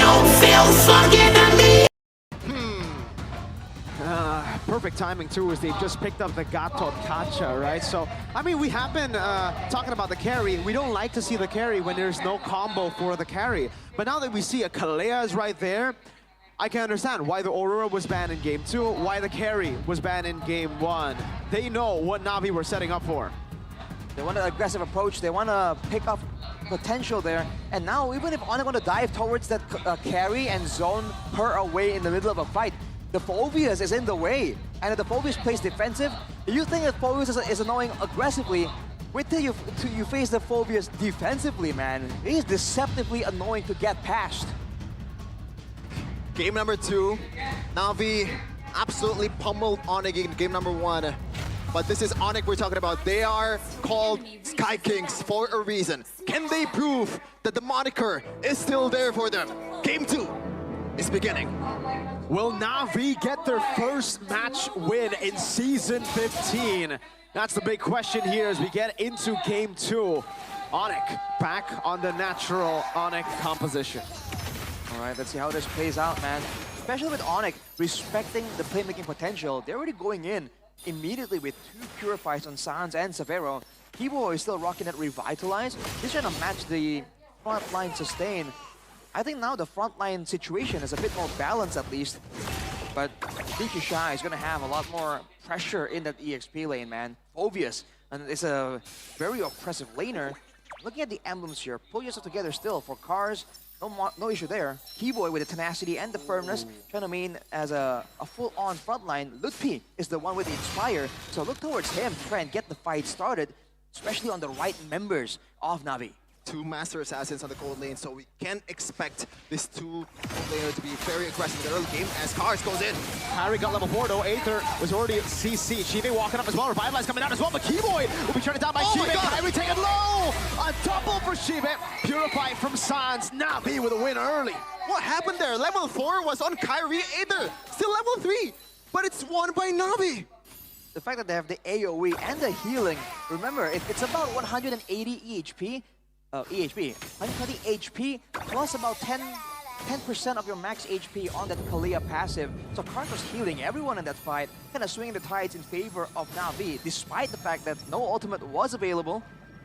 don't feel fucking to me. Perfect timing too, as they've just picked up the Gato Kacha, right? So, I mean, we have been talking about the carry. We don't like to see the carry when there's no combo for the carry. But now that we see a Kalea is right there, I can understand why the Aurora was banned in Game 2, why the carry was banned in Game 1. They know what Navi were setting up for. They want an aggressive approach. They want to pick up potential there. And now, even if Onic want to dive towards that carry and zone her away in the middle of a fight, the Phobius is in the way. And if the Phobius plays defensive, you think that Phobius is annoying aggressively. Wait till you face the Phobius defensively, man. He's deceptively annoying to get past. Game number 2, Navi absolutely pummeled Onic in game number 1. But this is Onic we're talking about. They are called Sky Kings for a reason. Can they prove that the moniker is still there for them? Game 2 is beginning. Will Navi get their first match win in Season 15? That's the big question here as we get into Game 2. Onic back on the natural Onic composition. All right, let's see how this plays out, man. Especially with Onic respecting the playmaking potential. They're already going in immediately with 2 Purifies on Sans and Severo. Kibo is still rocking that Revitalize. He's trying to match the front line sustain. I think now the front line situation is a bit more balanced at least. But DQ Shy is going to have a lot more pressure in that EXP lane, man. Phobius, and it's a very oppressive laner. Looking at the emblems here, pull yourself together still for Cars. No issue there. Keyboy with the tenacity and the firmness, trying to main as a full-on frontline. Lutpi is the one with the Inspire, so look towards him to try and get the fight started, especially on the right members of Navi. 2 Master Assassins on the gold lane, so we can expect this 2 gold laner to be very aggressive in the early game as Cars goes in. Harry got level 4 though. Aether was already at CC. Chive walking up as well. Revitalize coming out as well. But Keyboy will be turned down by Chive. Kyrie taken low. A double for Chive. Purify from Sans. Navi with a win early. What happened there? Level 4 was on Kyrie Aether. Still level 3, but it's won by Navi. The fact that they have the AoE and the healing, remember, it's about 180 EHP. EHP, 120 HP plus about 10% of your max HP on that Kalea passive. So Karth was healing everyone in that fight, kind of swinging the tides in favor of Navi, despite the fact that no ultimate was available.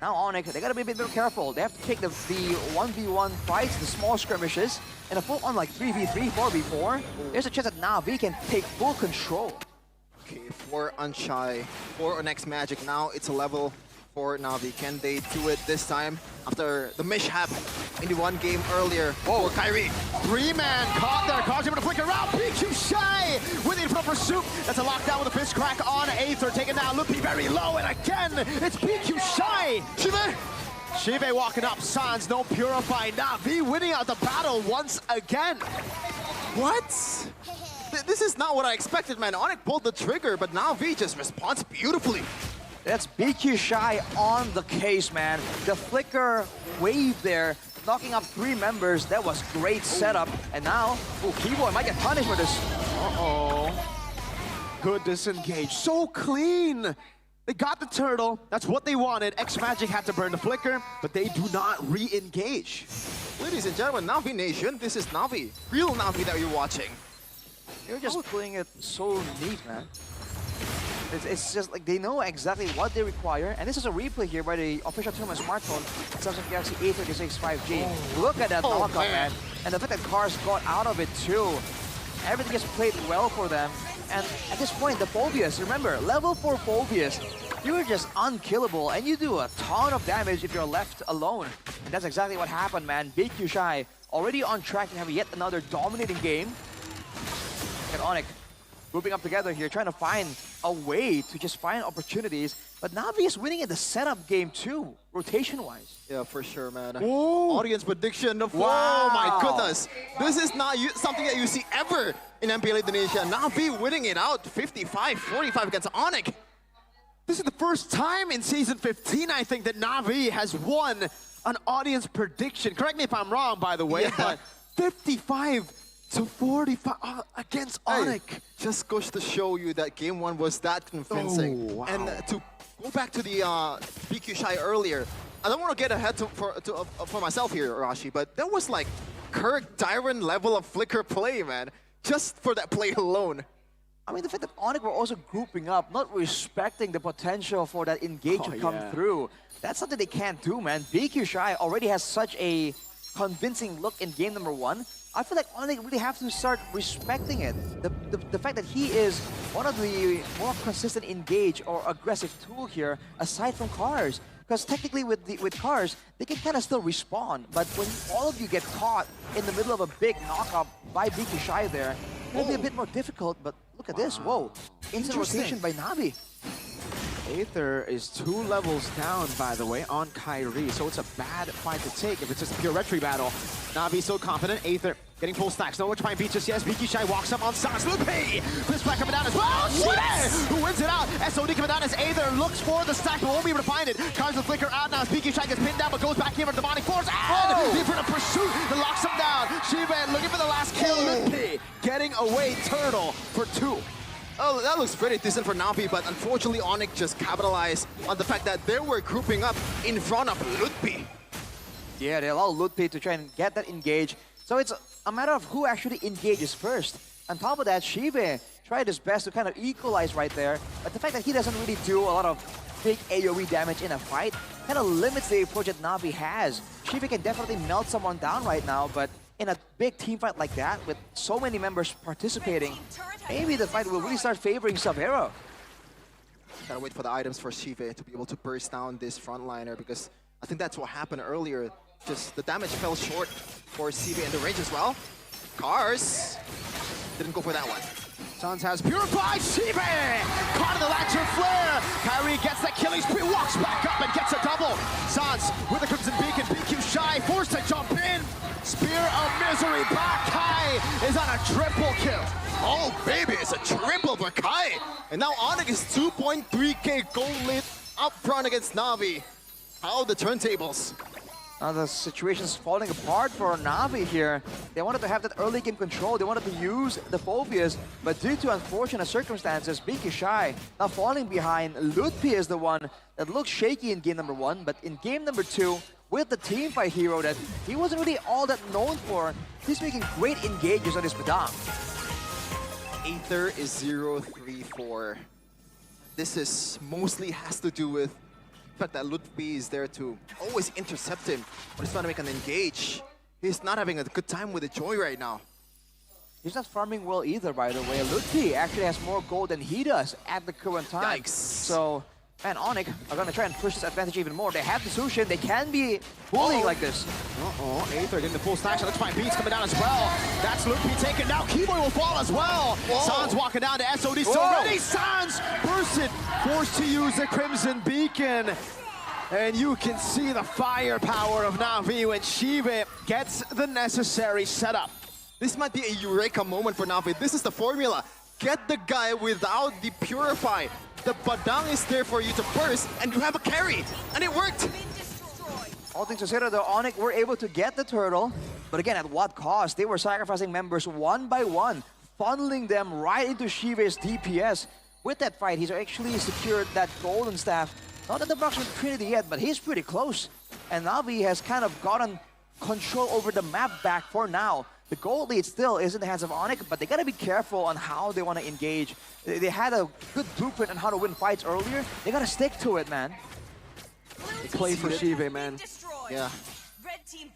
Now Onic, they gotta be a bit more careful. They have to take the 1v1 fights, the small skirmishes, and a full-on like 3v3, 4v4. There's a chance that Navi can take full control. Okay, 4 Unshy, 4 Onyx Magic. Now it's a level for Navi. Can they do it this time after the mishap in the 1 game earlier for Kyrie? 3-man caught there. Cars able to flick around. PQ Shy with the info pursuit. That's a lockdown with a fist crack on Aether. Taken down. Lupi very low. And again, it's PQ Shy. Chive walking up. Sans, no Purify. Navi winning out the battle once again. What? This is not what I expected, man. Onic pulled the trigger, but Navi just responds beautifully. That's BQ Shy on the case, man. The flicker wave there, knocking up 3 members. That was great setup. And now, Keyboy might get punished for this. Uh-oh. Good disengage. So clean. They got the turtle. That's what they wanted. X-Magic had to burn the flicker, but they do not re-engage. Ladies and gentlemen, Navi Nation, this is Navi. Real Navi that you're watching. You're just playing it so neat, man. It's just like they know exactly what they require, and this is a replay here by the official tournament smartphone, Samsung Galaxy A36 5G. Look at that knockup, man. And the fact that Cars got out of it too. Everything is played well for them. And at this point, the Phobius, remember, level 4 Phobius, you're just unkillable, and you do a ton of damage if you're left alone. And that's exactly what happened, man. BQ Shy already on track to have yet another dominating game. And Onic grouping up together here, trying to find a way to just find opportunities. But Navi is winning in the setup game too, rotation-wise. Yeah, for sure, man. Whoa. Audience prediction. Wow. Oh my goodness. This is not something that you see ever in MPL Indonesia. Navi winning it out 55-45 against Onic. This is the first time in Season 15, I think, that Navi has won an audience prediction. Correct me if I'm wrong, by the way, but 55 to 45 against Onic. Hey, just goes to show you that game 1 was that convincing. Oh, wow. And to go back to the BQ Shy earlier, I don't want to get ahead for myself here, Rashi, but there was like Kirk Dyron level of flicker play, man. Just for that play alone. I mean, the fact that Onic were also grouping up, not respecting the potential for that engage to come through. That's something they can't do, man. BQ Shy already has such a convincing look in game number 1. I feel like Onic really have to start respecting it. The fact that he is one of the more consistent engage or aggressive tool here, aside from Cars. Because technically with Cars, they can kind of still respawn. But when all of you get caught in the middle of a big knockup by BQ Shy there, it'll be a bit more difficult. But look at this, whoa. Instant rotation by Navi. Aether is 2 levels down, by the way, on Kyrie, so it's a bad fight to take if it's just a pure retry battle. Navi so confident. Aether getting full stacks. No one trying to beat just yes. BQ Shy walks up on Sans. Lupe! Chris Black coming down as well. Chibe, who wins it out. SOD coming down as Aether looks for the stack, but won't be able to find it. Cars will flicker out now as BQ Shy gets pinned down, but goes back in for demonic force. And the different pursuit that locks him down. Chibe looking for the last kill. Lupe getting away. Turtle for 2. Oh, that looks pretty decent for Navi, but unfortunately Onic just capitalized on the fact that they were grouping up in front of Lutpi. Yeah, they allow Lutpi to try and get that engage. So it's a matter of who actually engages first. On top of that, Shive tried his best to kind of equalize right there, but the fact that he doesn't really do a lot of big AoE damage in a fight kind of limits the approach that Navi has. Shive can definitely melt someone down right now, but in a big team fight like that, with so many members participating, maybe the fight will really start favoring Savero. Gotta wait for the items for Shive to be able to burst down this frontliner, because I think that's what happened earlier. Just the damage fell short for Shive and the range as well. Cars didn't go for that one. Sans has purified Shive! Caught in the Lantern Flare! Kyrie gets that killing spree, walks back up and gets a double. Sans with the Crimson Beacon, BQ Shy forced to jump in. Spear of Misery, Black Kai is on a triple kill. Oh baby, it's a triple for Kai! And now Onic is 2.3k gold lead up front against Navi. How the turntables? Now the situation's falling apart for Navi here. They wanted to have that early game control. They wanted to use the Phobias, but due to unfortunate circumstances, BQ Shy now falling behind. Lutpi is the one that looks shaky in game number 1, but in game number 2, with the teamfight hero that he wasn't really all that known for, he's making great engages on his Madame. Aether is 0-3-4. This is mostly has to do with the fact that Lutfi is there to always intercept him when he's trying to make an engage. He's not having a good time with the Joy right now. He's not farming well either, by the way. Lutfi actually has more gold than he does at the current time. Yikes. So, and Onic are going to try and push this advantage even more. They have the Sushin. They can be bullying like this. Aether getting the full stack. So let's find Beats coming down as well. That's Lupi taken now. Keyboy will fall as well. Sans walking down to SOD. Still ready. Sans bursted. Forced to use the Crimson Beacon. And you can see the firepower of Navi when Shive gets the necessary setup. This might be a eureka moment for Navi. This is the formula. Get the guy without the Purify. The Badang is there for you to burst, and you have a carry. And it worked. All things considered, though, Onic were able to get the turtle. But again, at what cost? They were sacrificing members one by one, funneling them right into Shive's DPS. With that fight, he's actually secured that golden staff. Not at the Broxman Trinity yet, but he's pretty close. And Navi has kind of gotten control over the map back for now. The gold lead still is in the hands of Onic, but they gotta be careful on how they want to engage. They had a good blueprint on how to win fights earlier. They gotta stick to it, man. They play for Shive, man. Yeah.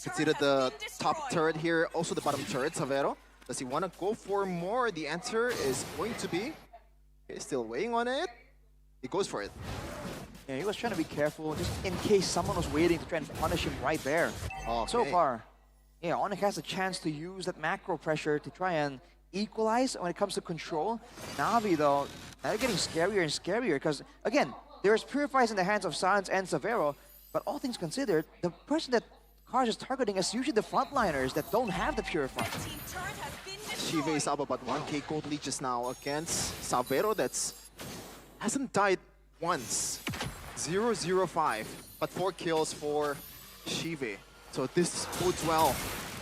Consider the top turret here, also the bottom turret, Savero. Does he want to go for more? The answer is going to be... He's still weighing on it. He goes for it. Yeah, he was trying to be careful, just in case someone was waiting to try and punish him right there. Okay. So far, yeah, Onic has a chance to use that macro pressure to try and equalize when it comes to control. Navi, though, they're getting scarier and scarier because, again, there's Purifies in the hands of Sans and Savero, but all things considered, the person that Cars is targeting is usually the frontliners that don't have the Purify. Shive is up about 1k gold lead just now against Savero that's hasn't died once. 0-0-5, but 4 kills for Shive. So this bodes well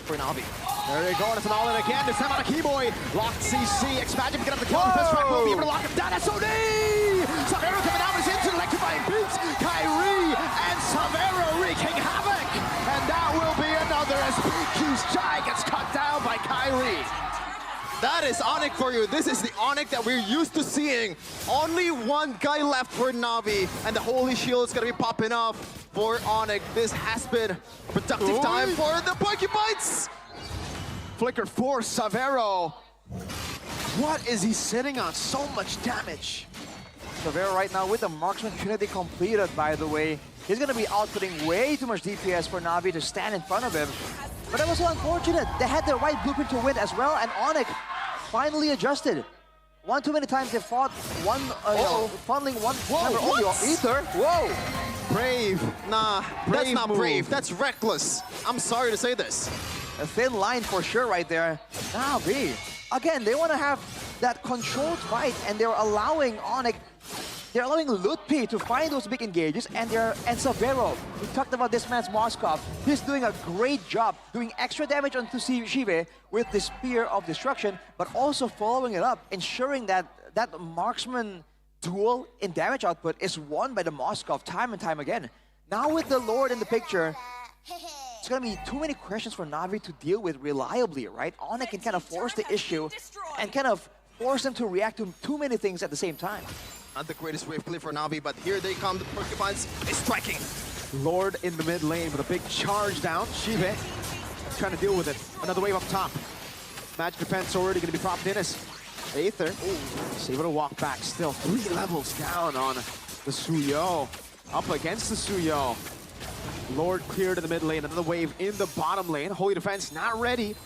for Navi. There they go, it's an all-in again. This time on a Keyboy. Locked CC, Expansion picking up the kill. The first track will be able to lock him down. SOD! Savero coming out, is into electrifying beats. Kyrie and Savero wreaking havoc. And that will be another as BQ Shy gets Kyrie. That is Onic for you. This is the Onic that we're used to seeing. Only one guy left for Navi, and the Holy Shield is gonna be popping off for Onic. This has been a productive time for the Porcupines. Flicker for Savero. What is he sitting on? So much damage. Savero right now with the Marksman Trinity completed, by the way. He's going to be outputting way too much DPS for Navi to stand in front of him. But that was so unfortunate. They had the right blueprint to win as well, and Onic finally adjusted. One too many times they fought one, funneling one member only on Aether. Whoa! Brave. Nah, Brave that's not move. brave. That's reckless. I'm sorry to say this. A thin line for sure right there. Navi, again, they want to have that controlled fight, and they're allowing Onic, they're allowing Lutpi to find those big engages, and Savero, we talked about this man's Moskov. He's doing a great job doing extra damage onto Shive with the Spear of Destruction, but also following it up, ensuring that that marksman duel in damage output is won by the Moskov time and time again. Now with the Lord in the picture, it's gonna be too many questions for Navi to deal with reliably, right? Onic can kind of force the issue and kind of force them to react to too many things at the same time. Not the greatest wave play for Navi, but here they come. The Porcupines is striking. Lord in the mid lane with a big charge down. Shive trying to deal with it. Another wave up top. Magic defense already going to be propped in as Aether. Is able to walk back still. 3 levels down on the Suyo. Up against the Suyo. Lord cleared in the mid lane. Another wave in the bottom lane. Holy defense not ready.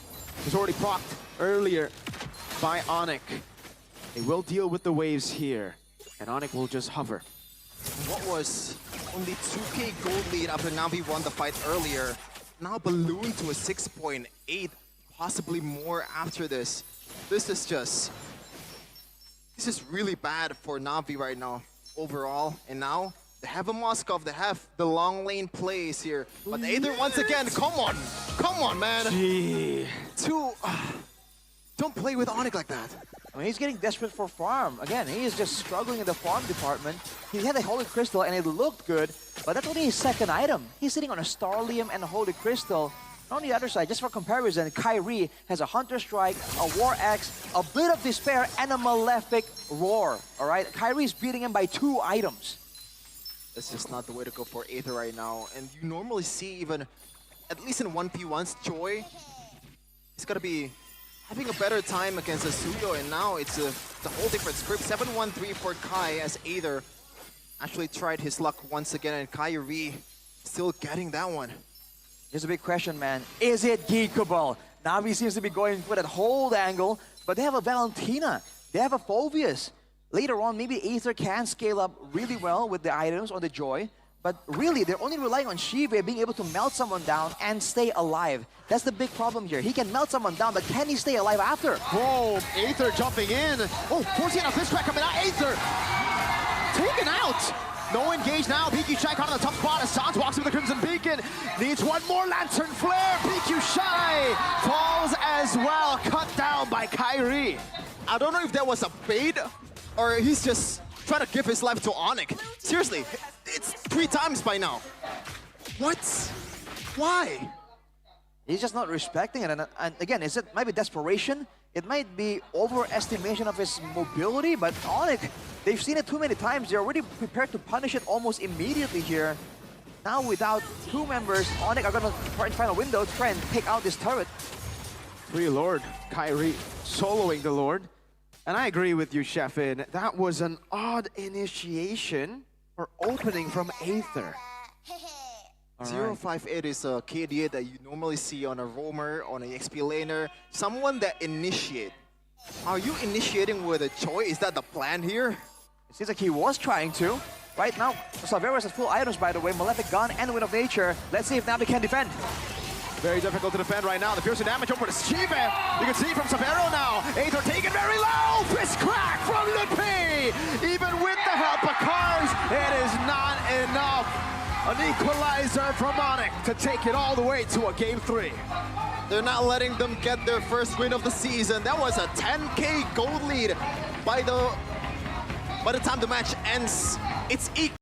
Was already procced earlier by Onic. They will deal with the waves here. And Onic will just hover. What was only 2k gold lead after Navi won the fight earlier, now ballooned to a 6.8, possibly more after this. This is really bad for Navi right now, overall. And now, they have a Moskov, they have the long lane plays here. But Aether once again, come on, man. Gee. Don't play with Onic like that. I mean, he's getting desperate for farm. Again, he is just struggling in the farm department. He had a Holy Crystal and it looked good, but that's only his second item. He's sitting on a Starlium and a Holy Crystal. On the other side, just for comparison, Kyrie has a Hunter Strike, a War Axe, a Blade of Despair, and a Malefic Roar. All right, Kyrie's beating him by 2 items. That's just not the way to go for Aether right now. And you normally see even, at least in 1v1s, Joy is gonna be having a better time against Suyo, and now it's a whole different script. 7-1-3 for Kai as Aether actually tried his luck once again, and Kyrie still getting that one. Here's a big question, man. Is it Geekable? Navi seems to be going for that hold angle, but they have a Valentina. They have a Phobius. Later on, maybe Aether can scale up really well with the items on the Joy, but really, they're only relying on Shive being able to melt someone down and stay alive. That's the big problem here. He can melt someone down, but can he stay alive after? Boom! Aether jumping in. Oh, forcing out a fist crack coming out. Aether taken out. No engage now. PQ Shy caught on the top spot as Sans walks with the Crimson Beacon. Needs one more Lantern Flare. PQ Shy falls as well. Cut down by Kyrie. I don't know if that was a bait or he's just trying to give his life to Onic. Seriously, it's 3 times by now. What? Why? He's just not respecting it. And again, it might be desperation. It might be overestimation of his mobility, but Onic, they've seen it too many times. They're already prepared to punish it almost immediately here. Now without 2 members, Onic are gonna try and find a window to try and take out this turret. 3 Lord, Kyrie soloing the Lord. And I agree with you, Sheffin. That was an odd initiation or opening from Aether. 058 is a KDA that you normally see on a roamer, on an XP laner, someone that initiate. Are you initiating with a Joy? Is that the plan here? It seems like he was trying to. Right now, Savero has full items, by the way, Malefic Gun and Wind of Nature. Let's see if Navi can defend. Very difficult to defend right now. The piercing damage over to Shive. You can see from Savero now. Aether taken very low. Fist crack from Lutpi. Even with the help of Cars, it is not enough. An equalizer from Onic to take it all the way to a game 3. They're not letting them get their first win of the season. That was a 10k gold lead. By the time the match ends, it's equal.